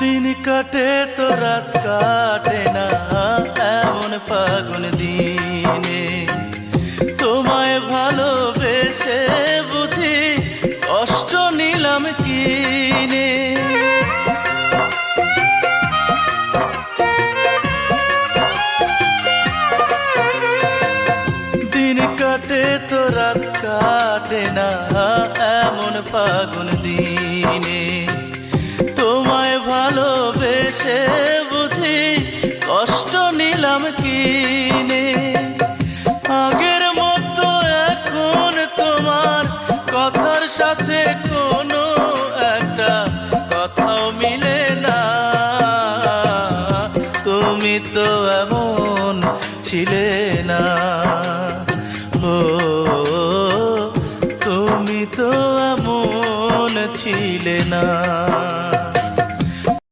दिन काटे तो रात काटे ना एमन फागुन दिने তোমায় ভালোবেসে বুঝি কষ্ট নিলাম কিনে दिन काटे तो रात काटे ना एमन फागुन दिने তোমায় ভালোবেসে বুঝি কষ্ট নিলাম কিনে আগের মতো এখন তোমার কথার সাথে কোনো একটা কথাও মিলে না তুমি তো এমন ছিলে